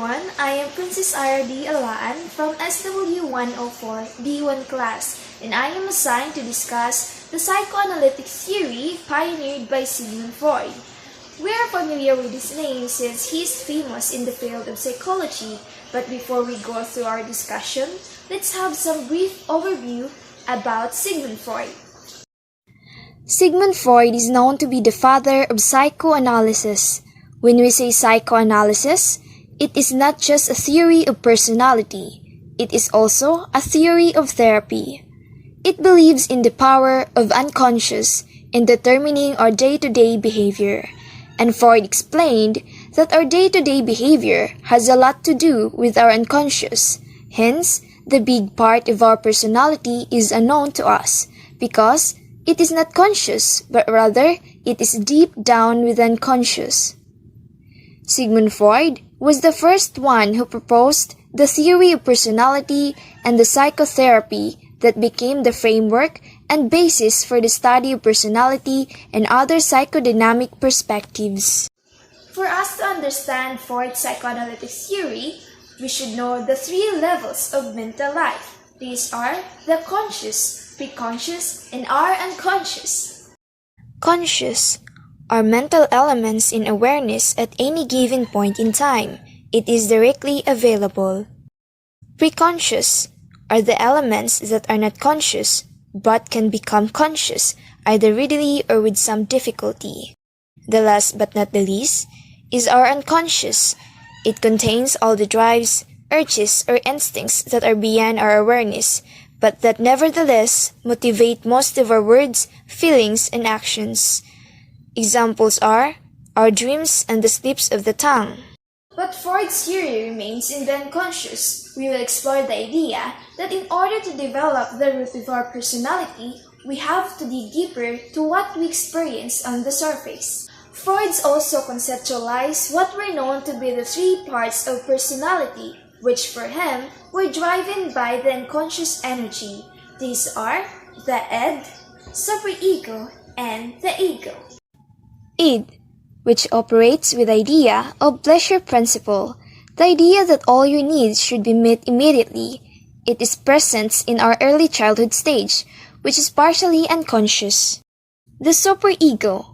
everyone, I am Princess IRD Alaan from SW104 D1 class, and I am assigned to discuss the psychoanalytic theory pioneered by Sigmund Freud. We are familiar with his name since he is famous in the field of psychology, but before we go through our discussion, let's have some brief overview about Sigmund Freud. Sigmund Freud is known to be the father of psychoanalysis. When we say psychoanalysis, it is not just a theory of personality, it is also a theory of therapy. It believes in the power of unconscious in determining our day-to-day behavior, and Freud explained that our day-to-day behavior has a lot to do with our unconscious. Hence, the big part of our personality is unknown to us, because it is not conscious, but rather it is deep down within unconscious. Sigmund Freud was the first one who proposed the theory of personality and the psychotherapy that became the framework and basis for the study of personality and other psychodynamic perspectives. For us to understand Freud's psychoanalytic theory, we should know the three levels of mental life. These are the conscious, preconscious, and our unconscious. Conscious are mental elements in awareness at any given point in time. It is directly available. Preconscious are the elements that are not conscious but can become conscious either readily or with some difficulty. The last but not the least is our unconscious. It contains all the drives, urges, or instincts that are beyond our awareness, but that nevertheless motivate most of our words, feelings, and actions. Examples are our dreams and the slips of the tongue. But Freud's theory remains in the unconscious. We will explore the idea that in order to develop the root of our personality, we have to dig deeper to what we experience on the surface. Freud also conceptualized what were known to be the three parts of personality, which for him were driven by the unconscious energy. These are the id, superego, and the ego. Id, which operates with the idea of pleasure principle, the idea that all your needs should be met immediately. It is present in our early childhood stage, which is partially unconscious. The superego,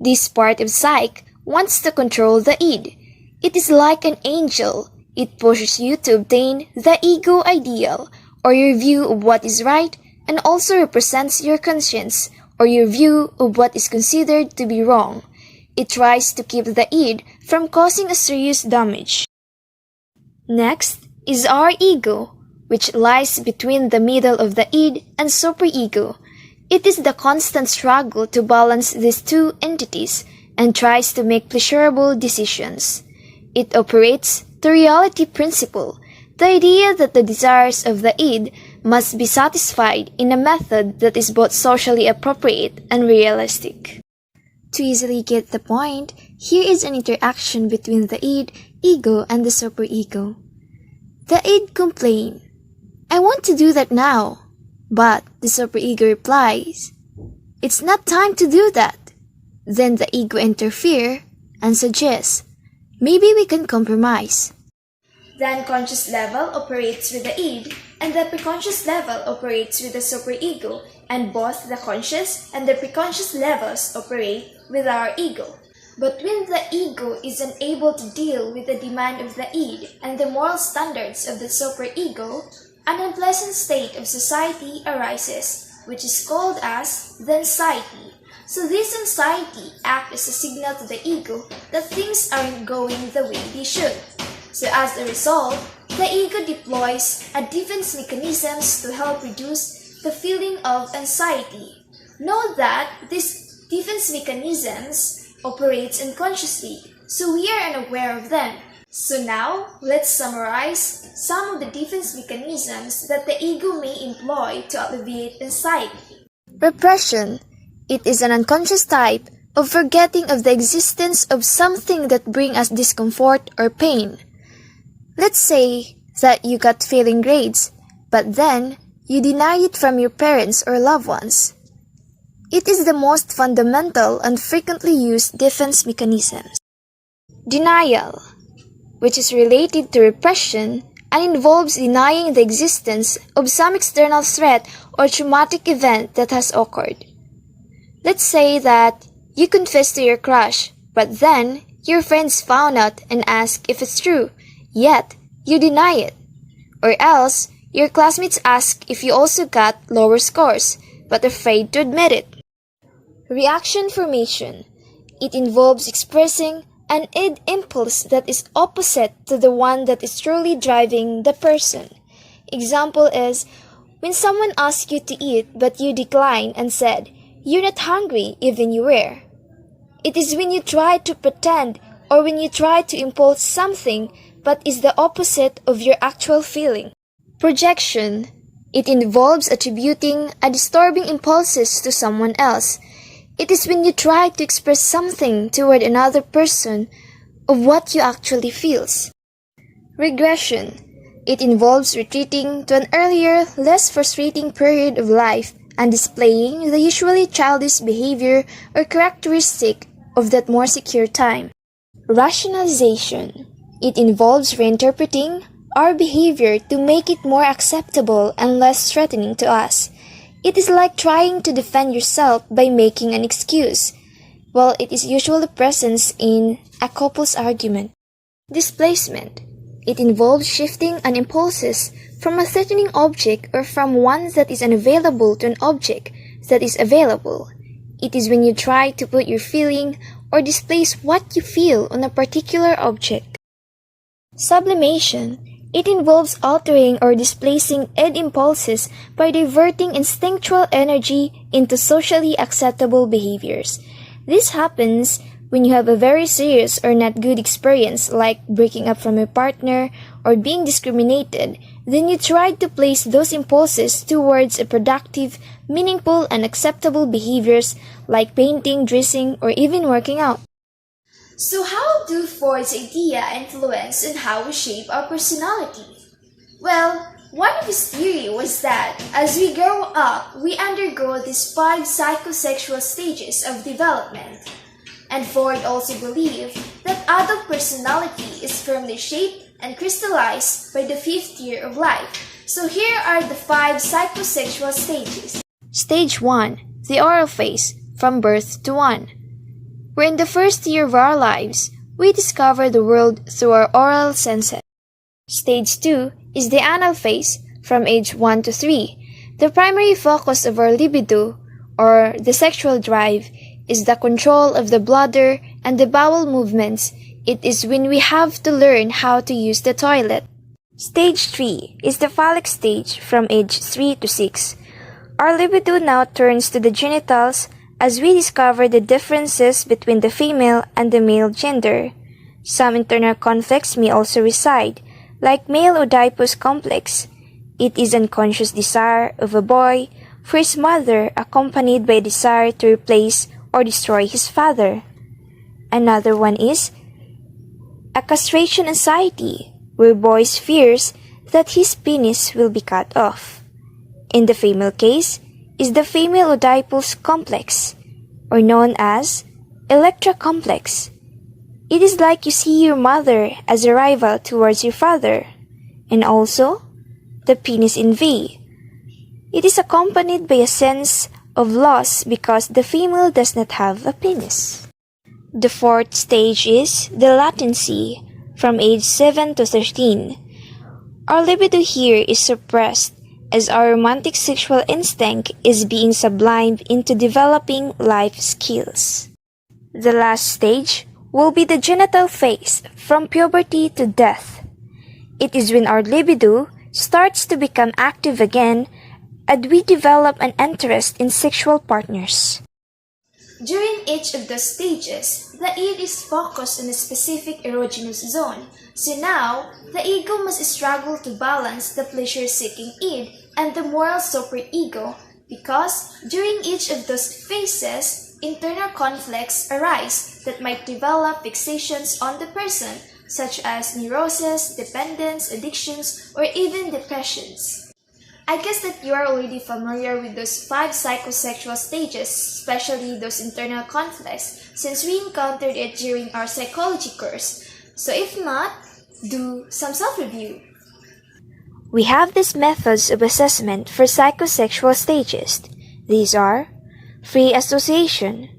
this part of psyche, wants to control the id. It is like an angel. It pushes you to obtain the ego ideal, or your view of what is right, and also represents your conscience, or your view of what is considered to be wrong. It tries to keep the id from causing a serious damage. Next is our ego, which lies between the middle of the id and superego. It is the constant struggle to balance these two entities and tries to make pleasurable decisions. It operates the reality principle, the idea that the desires of the id must be satisfied in a method that is both socially appropriate and realistic. To easily get the point, here is an interaction between the id, ego, and the superego. The id complains, "I want to do that now." But the superego replies, "It's not time to do that." Then the ego interferes and suggests, "Maybe we can compromise." The unconscious level operates with the id, and the preconscious level operates with the superego, and both the conscious and the preconscious levels operate with our ego. But when the ego is unable to deal with the demand of the id and the moral standards of the superego, an unpleasant state of society arises, which is called as the anxiety. So this anxiety acts as a signal to the ego that things aren't going the way they should. So as a result, the ego deploys a defense mechanisms to help reduce the feeling of anxiety. Note that these defense mechanisms operates unconsciously, so we are unaware of them. So now, let's summarize some of the defense mechanisms that the ego may employ to alleviate anxiety. Repression. It is an unconscious type of forgetting of the existence of something that brings us discomfort or pain. Let's say that you got failing grades, but then you deny it from your parents or loved ones. It is the most fundamental and frequently used defense mechanism. Denial. which is related to repression and involves denying the existence of some external threat or traumatic event that has occurred. Let's say that you confess to your crush, but then your friends found out and ask if it's true, yet you deny it. Or else, your classmates ask if you also got lower scores, but afraid to admit it. Reaction formation. It involves expressing an id impulse that is opposite to the one that is truly driving the person. Example is, when someone asks you to eat but you decline and said, "You're not hungry," even you were. It is when you try to pretend or when you try to impose something but is the opposite of your actual feeling. Projection. It involves attributing a disturbing impulses to someone else. It is when you try to express something toward another person of what you actually feels. Regression. It involves retreating to an earlier, less frustrating period of life and displaying the usually childish behavior or characteristic of that more secure time. Rationalization. It involves reinterpreting our behavior to make it more acceptable and less threatening to us. It is like trying to defend yourself by making an excuse, while it is usually present in a couple's argument. Displacement. It involves shifting an impulses from a threatening object or from one that is unavailable to an object that is available. It is when you try to put your feeling or displace what you feel on a particular object. Sublimation. It involves altering or displacing id impulses by diverting instinctual energy into socially acceptable behaviors. This happens when you have a very serious or not good experience like breaking up from a partner or being discriminated, then you try to place those impulses towards a productive, meaningful, and acceptable behaviors like painting, dressing, or even working out. So how do Freud's idea influence on how we shape our personality? Well, one of his theory was that as we grow up, we undergo these 5 psychosexual stages of development. And Freud also believed that adult personality is firmly shaped and crystallized by the 5th year of life. So here are the 5 psychosexual stages. Stage 1. The oral phase, from birth to 1. We're in the first year of our lives. We discover the world through our oral senses. Stage 2 is the anal phase, from age 1 to 3. The primary focus of our libido, or the sexual drive, is the control of the bladder and the bowel movements. It is when we have to learn how to use the toilet. Stage 3 is the phallic stage, from age 3 to 6. Our libido now turns to the genitals as we discover the differences between the female and the male gender. Some internal conflicts may also reside, like male Oedipus complex. It is unconscious desire of a boy for his mother accompanied by a desire to replace or destroy his father. Another one is a castration anxiety, where boys fears that his penis will be cut off. In the female case is the female Oedipus complex, or known as Electra complex. It is like you see your mother as a rival towards your father, and also the penis envy. It is accompanied by a sense of loss because the female does not have a penis. The 4th stage is the latency, from age 7 to 13. Our libido here is suppressed as our romantic sexual instinct is being sublimed into developing life skills. The last stage will be the genital phase, from puberty to death. It is when our libido starts to become active again and we develop an interest in sexual partners. During each of the stages, the id is focused on a specific erogenous zone. So now, the ego must struggle to balance the pleasure-seeking id and the moral superego because during each of those phases, internal conflicts arise that might develop fixations on the person, such as neurosis, dependence, addictions, or even depressions. I guess that you are already familiar with those 5 psychosexual stages, especially those internal conflicts, since we encountered it during our psychology course. So if not, Do some self-review. We have these methods of assessment for psychosexual stages. These are free association,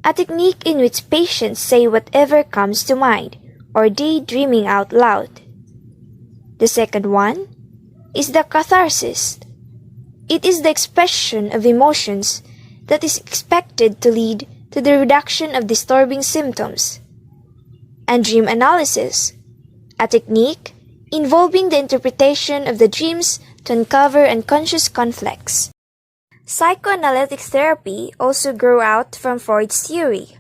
a technique in which patients say whatever comes to mind, or daydreaming out loud. The second one is the catharsis. It is the expression of emotions that is expected to lead to the reduction of disturbing symptoms. And dream analysis, a technique involving the interpretation of the dreams to uncover unconscious conflicts. Psychoanalytic therapy also grew out from Freud's theory.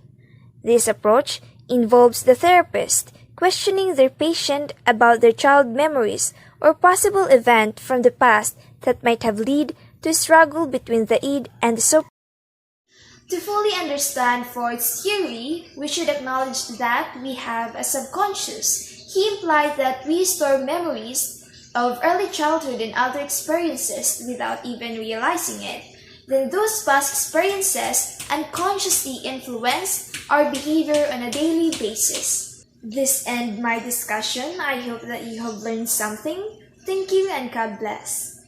This approach involves the therapist questioning their patient about their child memories or possible event from the past that might have led to a struggle between the id and the subject. To fully understand Freud's theory, we should acknowledge that we have a subconscious. He implied that we store memories of early childhood and other experiences without even realizing it. Then those past experiences unconsciously influence our behavior on a daily basis. This ends my discussion. I hope that you have learned something. Thank you and God bless.